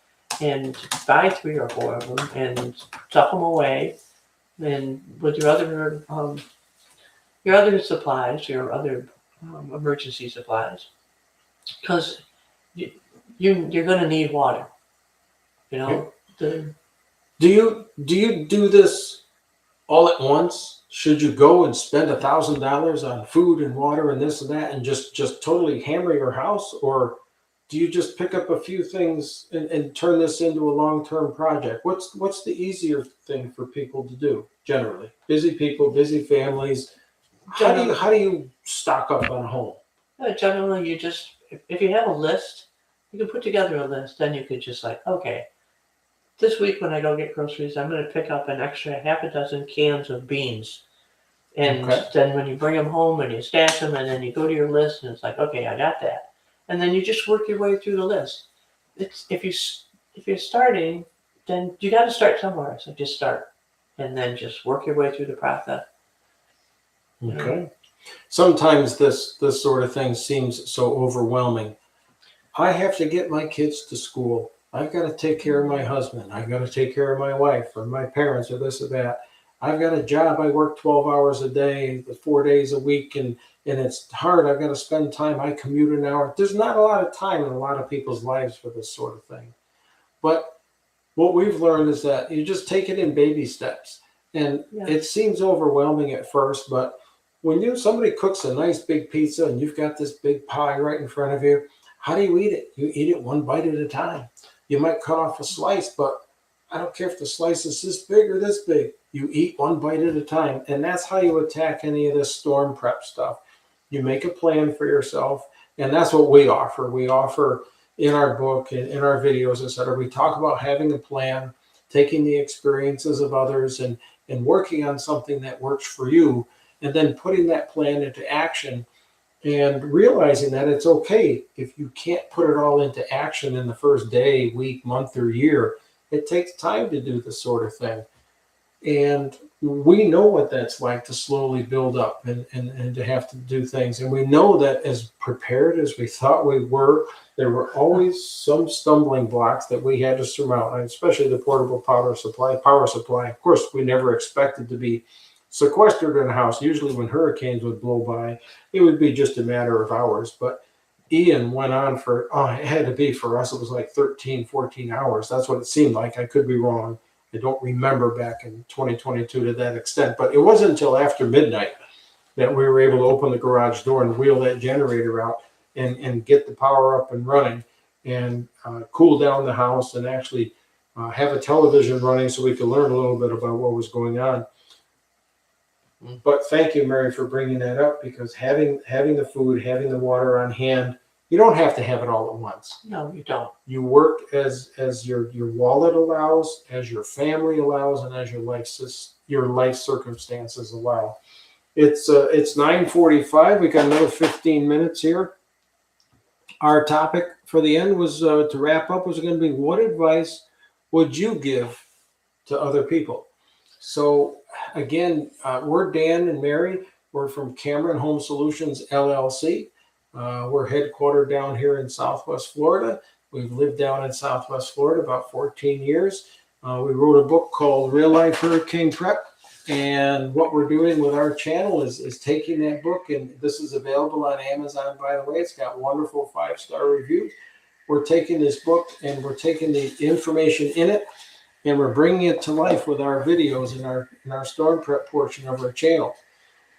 and buy 3 or 4 of them and tuck them away, and with your other supplies, your other emergency supplies, because you're going to need water. Do you do this all at once? Should you go and spend $1,000 on food and water and this and that and just totally hammer your house? Or do you just pick up a few things and turn this into a long-term project? What's the easier thing for people to do generally? Busy people, busy families. How do you stock up on a home? Generally, you just, if you have a list, you can put together a list. Then you could just okay, this week when I go get groceries, I'm going to pick up an extra half a dozen cans of beans. And then when you bring them home and you stash them, and then you go to your list, and it's okay, I got that. And then you just work your way through the list. If you're starting, then you got to start somewhere. So just start, and then just work your way through the process. Okay. Sometimes this sort of thing seems so overwhelming. I have to get my kids to school. I've got to take care of my husband. I've got to take care of my wife or my parents or this or that. I've got a job. I work 12 hours a day, 4 days a week, and it's hard. I've got to spend time. I commute an hour. There's not a lot of time in a lot of people's lives for this sort of thing. But what we've learned is that you just take it in baby steps. And it seems overwhelming at first, but when somebody cooks a nice big pizza and you've got this big pie right in front of you, how do you eat it? You eat it one bite at a time. You might cut off a slice, but I don't care if the slice is this big or this big. You eat one bite at a time. And that's how you attack any of this storm prep stuff. You make a plan for yourself. And that's what we offer. We offer in our book and in our videos, etc. We talk about having a plan, taking the experiences of others and working on something that works for you, and then putting that plan into action and realizing that it's okay if you can't put it all into action in the first day, week, month, or year. It takes time to do this sort of thing. And we know what that's like to slowly build up and to have to do things. And we know that as prepared as we thought we were, there were always some stumbling blocks that we had to surmount, especially the portable power supply. Of course, we never expected to be sequestered in a house. Usually when hurricanes would blow by, it would be just a matter of hours. But Ian went on it had to be, for us, it was like 13, 14 hours. That's what it seemed like. I could be wrong. I don't remember back in 2022 to that extent, but it wasn't until after midnight that we were able to open the garage door and wheel that generator out and get the power up and running and cool down the house and actually have a television running so we could learn a little bit about what was going on. But thank you, Mary, for bringing that up, because having the food, having the water on hand, you don't have to have it all at once. No, you don't. You work as your wallet allows, as your family allows, and as your life circumstances allow. It's 9:45. We got another 15 minutes here. Our topic for the end was to wrap up was going to be, what advice would you give to other people? So again, we're Dan and Mary. We're from Cameron Home Solutions, LLC. We're headquartered down here in Southwest Florida. We've lived down in Southwest Florida about 14 years. We wrote a book called Real Life Hurricane Prep. And what we're doing with our channel is taking that book, and this is available on Amazon, by the way. It's got wonderful 5-star reviews. We're taking this book and we're taking the information in it and we're bringing it to life with our videos in our storm prep portion of our channel.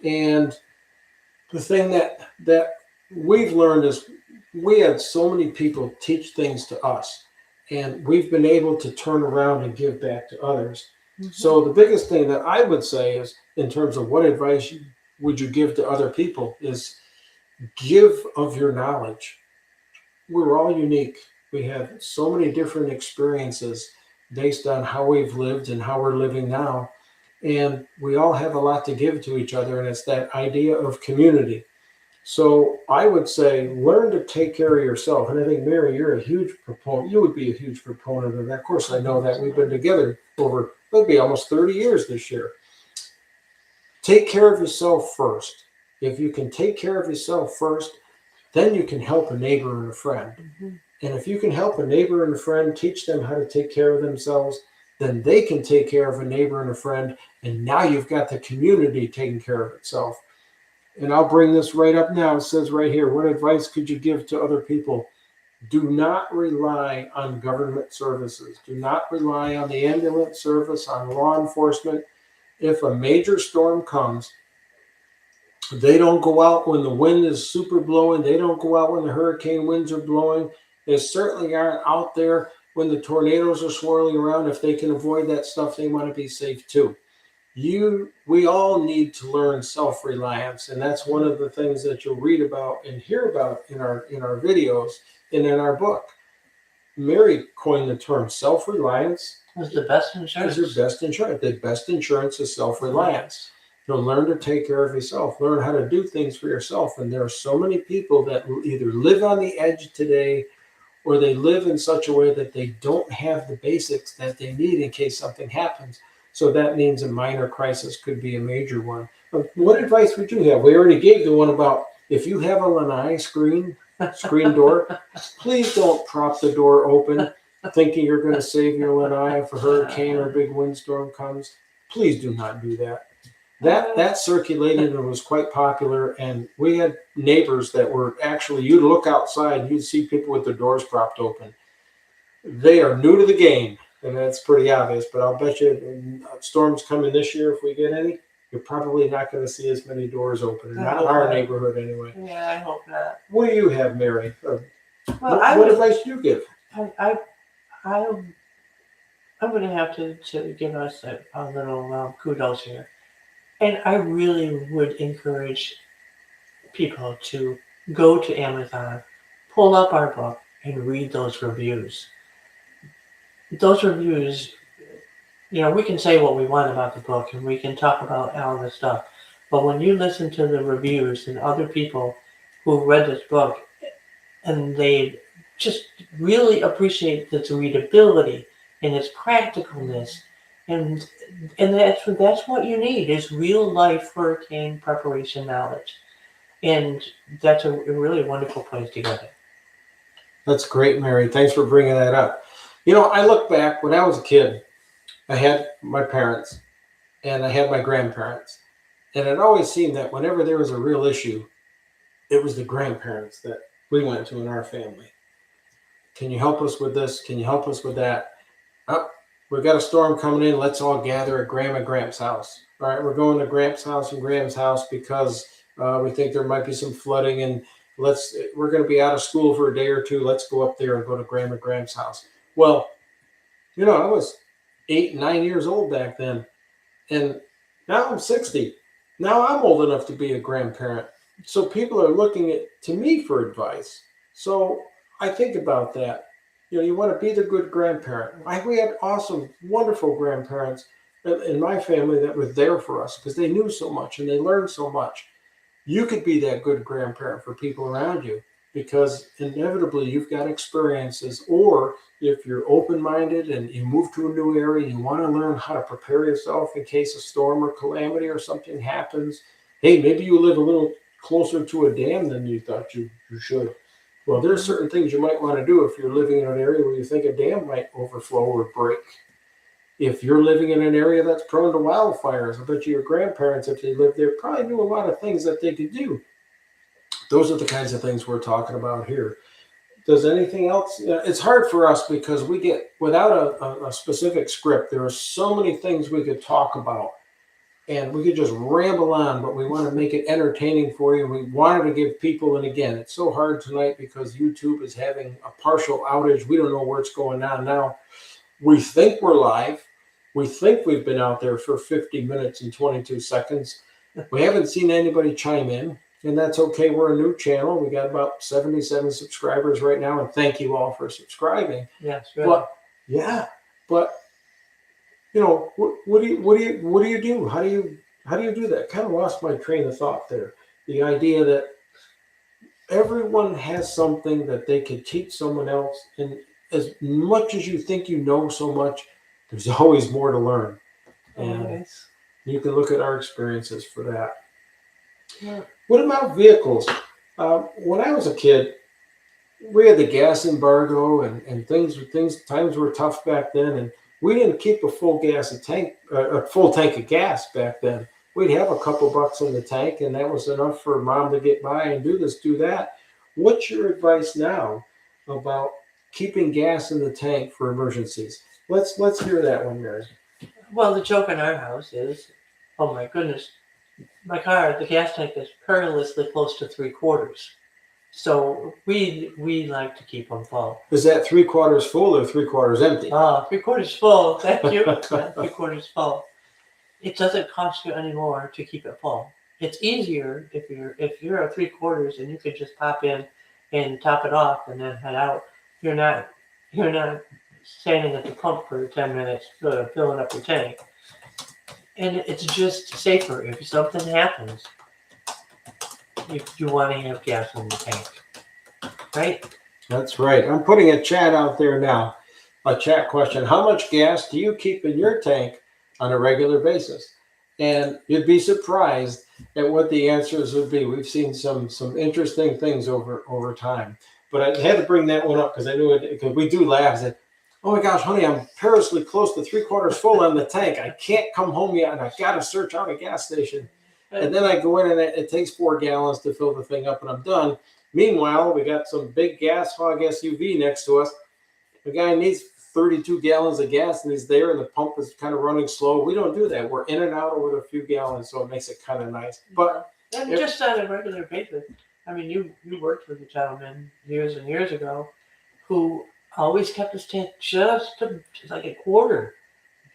And the thing that we've learned is we had so many people teach things to us, and we've been able to turn around and give back to others. Mm-hmm. So the biggest thing that I would say is, in terms of what advice would you give to other people, is give of your knowledge. We're all unique. We have so many different experiences based on how we've lived and how we're living now. And we all have a lot to give to each other, and it's that idea of community. So I would say learn to take care of yourself. And I think, Mary, you're a huge proponent. You would be a huge proponent of that. Of course, I know that we've been together over maybe almost 30 years this year. Take care of yourself first. If you can take care of yourself first, then you can help a neighbor and a friend. Mm-hmm. And if you can help a neighbor and a friend, teach them how to take care of themselves, then they can take care of a neighbor and a friend. And now you've got the community taking care of itself. And I'll bring this right up now. It says right here, what advice could you give to other people? Do not rely on government services. Do not rely on the ambulance service, on law enforcement. If a major storm comes, they don't go out when the wind is super blowing. They don't go out when the hurricane winds are blowing. They certainly aren't out there when the tornadoes are swirling around. If they can avoid that stuff, they want to be safe too. We all need to learn self-reliance, and that's one of the things that you'll read about and hear about in our videos and in our book. Mary coined the term self-reliance. Is the best insurance. Is your best insurance. The best insurance is self-reliance. Learn to take care of yourself. Learn how to do things for yourself. And there are so many people that either live on the edge today, or they live in such a way that they don't have the basics that they need in case something happens. So that means a minor crisis could be a major one. But what advice would you have? We already gave the one about if you have a lanai screen door, please don't prop the door open thinking you're going to save your lanai if a hurricane or a big windstorm comes. Please do not do that. That circulated and was quite popular, and we had neighbors that were actually, you'd look outside, you'd see people with their doors propped open. They are new to the game, and that's pretty obvious, but I'll bet you when storms coming this year, if we get any, you're probably not going to see as many doors open, not in our neighborhood anyway. Yeah, I hope not. What do you have, Mary? What advice do you give? I'm going to have to give us a little kudos here. And I really would encourage people to go to Amazon, pull up our book, and read those reviews. Those reviews, we can say what we want about the book, and we can talk about all this stuff. But when you listen to the reviews and other people who read this book, and they just really appreciate its readability and its practicalness, and that's what you need, is real life hurricane preparation knowledge. And that's a really wonderful place to get it. That's great, Mary. Thanks for bringing that up. I look back when I was a kid, I had my parents and I had my grandparents. And it always seemed that whenever there was a real issue, it was the grandparents that we went to in our family. Can you help us with this? Can you help us with that? Oh, we've got a storm coming in. Let's all gather at Grandma and Gramps' house. All right, we're going to Gramps' house and Graham's house because we think there might be some flooding, and we're going to be out of school for a day or two. Let's go up there and go to Grandma and Gramps' house. Well, I was 8, 9 years old back then, and now I'm 60. Now I'm old enough to be a grandparent. So people are looking to me for advice. So I think about that. You want to be the good grandparent. We had awesome, wonderful grandparents in my family that were there for us because they knew so much and they learned so much. You could be that good grandparent for people around you because inevitably you've got experiences, or if you're open-minded and you move to a new area and you want to learn how to prepare yourself in case a storm or calamity or something happens. Hey, maybe you live a little closer to a dam than you thought you should. Well, there's certain things you might want to do if you're living in an area where you think a dam might overflow or break. If you're living in an area that's prone to wildfires, I bet your grandparents, if they lived there, probably knew a lot of things that they could do. Those are the kinds of things we're talking about here. Does anything else? It's hard for us because we get, without a specific script, there are so many things we could talk about. And we could just ramble on, but we want to make it entertaining for you. We wanted to give people, and again, it's so hard tonight because YouTube is having a partial outage. We don't know what's going on now. We think we're live. We think we've been out there for 50 minutes and 22 seconds. We haven't seen anybody chime in, and that's okay. We're a new channel. We got about 77 subscribers right now, and thank you all for subscribing. Yes, really. But yeah, but you know, what do you do? How do you do that? Kind of lost my train of thought there. The idea that everyone has something that they could teach someone else, and as much as you think you know so much, there's always more to learn. And you can look at our experiences for that. Yeah. What about vehicles? When I was a kid, we had the gas embargo, and times were tough back then, and we didn't keep a full tank of gas back then. We'd have a couple bucks in the tank, and that was enough for mom to get by and do this, do that. What's your advice now about keeping gas in the tank for emergencies? Let's hear that one, Mary. Well, the joke in our house is, oh my goodness, my car, the gas tank is perilously close to 3/4. So we like to keep them full. Is that 3/4 full or 3/4 empty? 3/4 full. Thank you. 3/4 full. It doesn't cost you any more to keep it full. It's easier if you're a 3/4 and you could just pop in and top it off and then head out. You're not standing at the pump for 10 minutes filling up your tank. And it's just safer if something happens. If you want to have gas in the tank, right? That's right. I'm putting a chat out there now. A chat question. How much gas do you keep in your tank on a regular basis? And you'd be surprised at what the answers would be. We've seen some interesting things over time. But I had to bring that one up because I knew it, because we do laugh and say, oh my gosh, honey, I'm perilously close to 3/4 full on the tank. I can't come home yet, and I've got to search out a gas station. And then I go in, and it takes 4 gallons to fill the thing up, and I'm done. Meanwhile, we got some big gas hog SUV next to us. The guy needs 32 gallons of gas, and he's there, and the pump is kind of running slow. We don't do that. We're in and out over a few gallons, so it makes it kind of nice. But and just on a regular basis, I mean, you worked with a gentleman years and years ago who always kept his tank just like a quarter,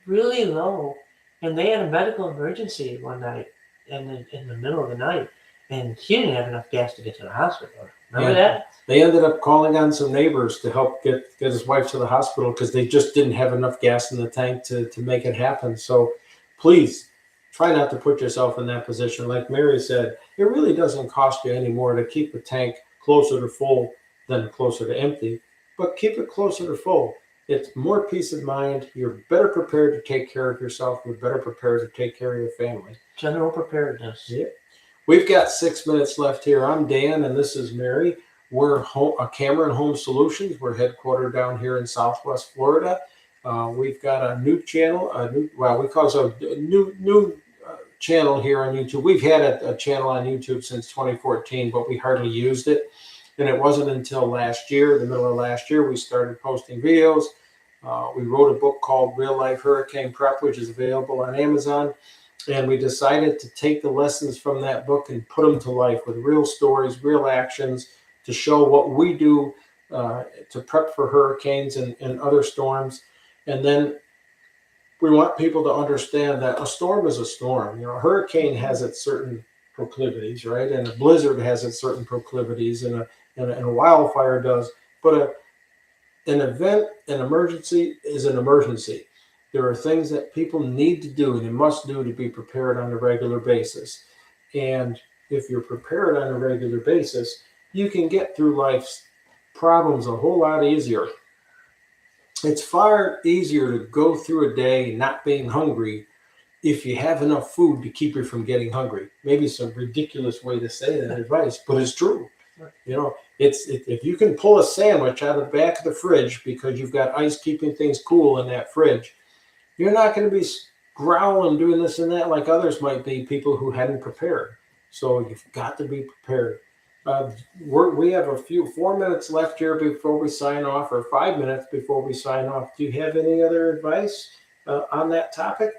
really low, and they had a medical emergency one night. In the middle of the night, and he didn't have enough gas to get to the hospital. Remember that? They ended up calling on some neighbors to help get his wife to the hospital because they just didn't have enough gas in the tank to make it happen. So please try not to put yourself in that position. Like Mary said, it really doesn't cost you any more to keep the tank closer to full than closer to empty, but keep it closer to full. It's more peace of mind. You're better prepared to take care of yourself. You're better prepared to take care of your family. General preparedness. Yeah. We've got 6 minutes left here. I'm Dan, and this is Mary. We're Cameron Home Solutions. We're headquartered down here in Southwest Florida. We've got a new channel, we call it a new channel here on YouTube. We've had a channel on YouTube since 2014, but we hardly used it. And it wasn't until last year, the middle of last year, we started posting videos. We wrote a book called Real Life Hurricane Prep, which is available on Amazon. And we decided to take the lessons from that book and put them to life with real stories, real actions to show what we do to prep for hurricanes and other storms. And then we want people to understand that a storm is a storm. You know, a hurricane has its certain proclivities, right? And a blizzard has its certain proclivities, and a wildfire does. But an event, an emergency is an emergency. There are things that people need to do and they must do to be prepared on a regular basis. And if you're prepared on a regular basis, you can get through life's problems a whole lot easier. It's far easier to go through a day not being hungry if you have enough food to keep you from getting hungry. Maybe some ridiculous way to say that advice, but it's true. You know, if you can pull a sandwich out of the back of the fridge because you've got ice keeping things cool in that fridge, you're not going to be growling, doing this and that like others might be, people who hadn't prepared. So you've got to be prepared. We have 4 minutes left here before we sign off, or 5 minutes before we sign off. Do you have any other advice on that topic?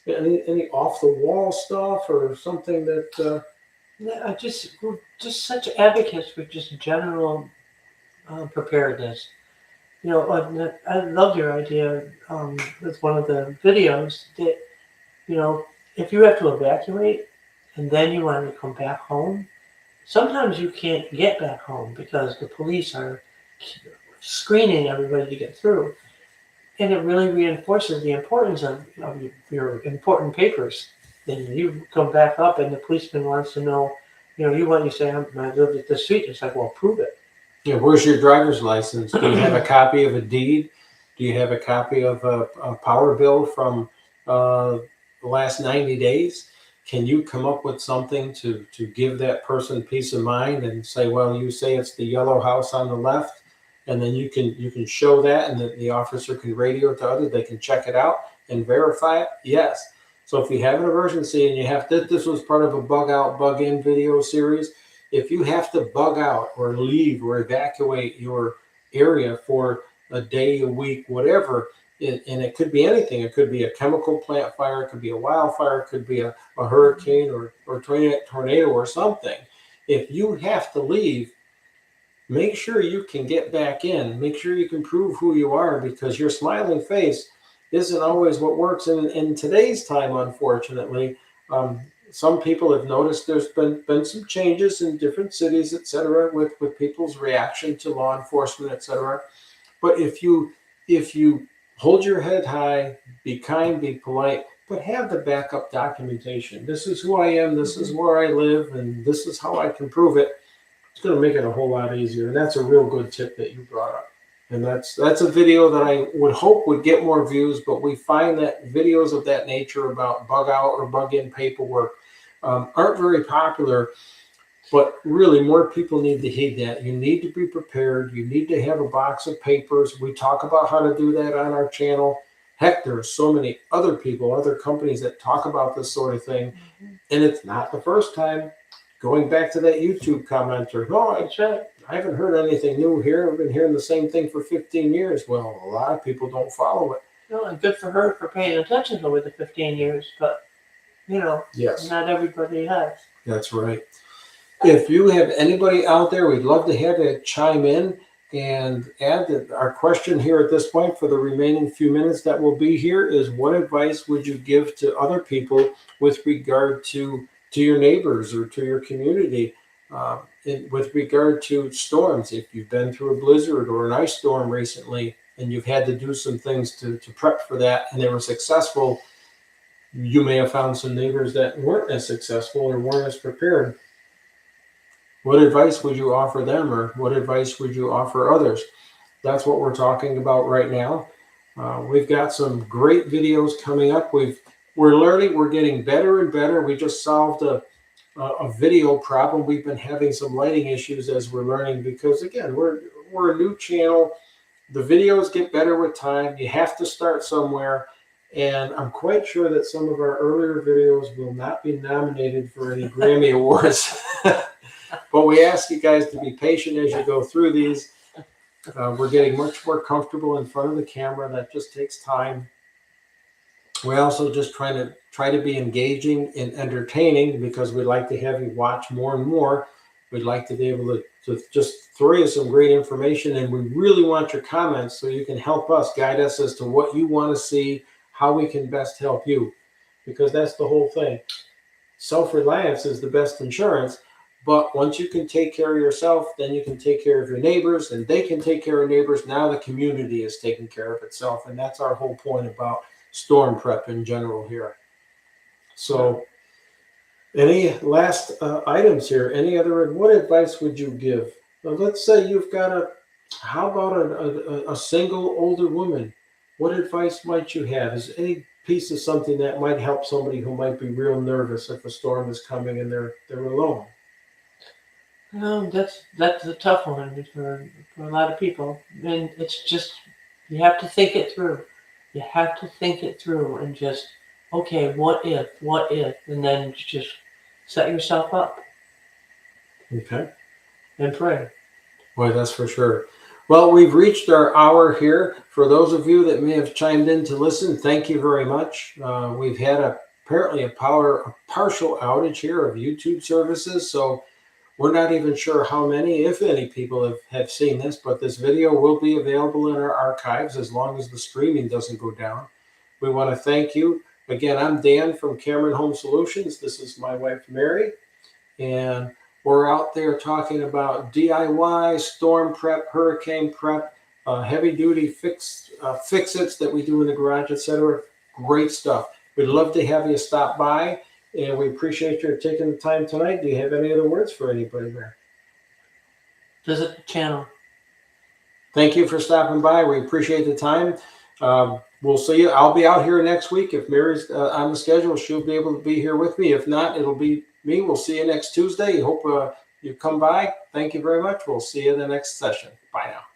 Any off the wall stuff or something that? Yeah, we're just such advocates for just general preparedness. You know, I love your idea with one of the videos that, you know, if you have to evacuate and then you want to come back home, sometimes you can't get back home because the police are screening everybody to get through. And it really reinforces the importance of your important papers. And you come back up and the policeman wants to know, you know, you say, I live at the street. It's like, well, prove it. Yeah, where's your driver's license? Do you have a copy of a deed? Do you have a copy of a power bill from the last 90 days? Can you come up with something to give that person peace of mind and say, well, you say it's the yellow house on the left, and then you can show that, and the officer can radio to others. They can check it out and verify it. Yes. So if you have an emergency and you have to, this was part of a bug out, bug in video series. If you have to bug out or leave or evacuate your area for a day, a week, whatever, and it could be anything. It could be a chemical plant fire. It could be a wildfire. It could be a hurricane or tornado or something. If you have to leave, make sure you can get back in. Make sure you can prove who you are, because your smiling face isn't always what works in today's time, unfortunately. Some people have noticed there's been some changes in different cities, et cetera, with people's reaction to law enforcement, et cetera. But if you hold your head high, be kind, be polite, but have the backup documentation. This is who I am, this is where I live, and this is how I can prove it. It's going to make it a whole lot easier. And that's a real good tip that you brought up. And that's a video that I would hope would get more views, but we find that videos of that nature about bug out or bug in paperwork aren't very popular. But really, more people need to heed that. You need to be prepared. You need to have a box of papers. We talk about how to do that on our channel. Heck, there are so many other people, other companies that talk about this sort of thing. And it's not the first time. Going back to that YouTube commenter, no, I haven't heard anything new here. I've been hearing the same thing for 15 years. Well, a lot of people don't follow it. No, and good for her for paying attention over the 15 years, but, you know, yes, not everybody has. That's right. If you have anybody out there, we'd love to have you chime in and add that our question here at this point for the remaining few minutes that will be here is, what advice would you give to other people with regard to your neighbors or to your community with regard to storms? If you've been through a blizzard or an ice storm recently and you've had to do some things to prep for that and they were successful, you may have found some neighbors that weren't as successful or weren't as prepared. What advice would you offer them, or what advice would you offer others? That's what we're talking about right now. We've got some great videos coming up. We're learning, we're getting better and better. We just solved a video problem. We've been having some lighting issues as we're learning, because again, we're a new channel. The videos get better with time. You have to start somewhere. And I'm quite sure that some of our earlier videos will not be nominated for any Grammy Awards. But we ask you guys to be patient as you go through these. We're getting much more comfortable in front of the camera. That just takes time. We also just try to be engaging and entertaining, because we'd like to have you watch more and more. We'd like to be able to just throw you some great information, and we really want your comments so you can help us, guide us as to what you want to see, how we can best help you, because that's the whole thing. Self-reliance is the best insurance, but once you can take care of yourself, then you can take care of your neighbors, and they can take care of neighbors. Now the community is taking care of itself, and that's our whole point about storm prep in general here. So any last items here? Any other, what advice would you give? Now, let's say you've got how about a single older woman? What advice might you have? Is any piece of something that might help somebody who might be real nervous if a storm is coming and they're alone? That's a tough one for a lot of people, and it's just you have to think it through. You have to think it through and just okay, what if, and then just set yourself up Okay. and pray. Boy, that's for sure. Well, we've reached our hour here. For those of you that may have chimed in to listen, thank you very much. We've had apparently a partial outage here of YouTube services, so we're not even sure how many, if any, people have seen this, but this video will be available in our archives as long as the streaming doesn't go down. We want to thank you. Again, I'm Dan from Cameron Home Solutions. This is my wife, Mary, and we're out there talking about DIY, storm prep, hurricane prep, heavy-duty fix-its that we do in the garage, etc. Great stuff. We'd love to have you stop by, and we appreciate your taking the time tonight. Do you have any other words for anybody there? Visit the channel. Thank you for stopping by. We appreciate the time. We'll see you. I'll be out here next week. If Mary's on the schedule, she'll be able to be here with me. If not, it'll be me. We'll see you next Tuesday. Hope you come by. Thank you very much. We'll see you in the next session. Bye now.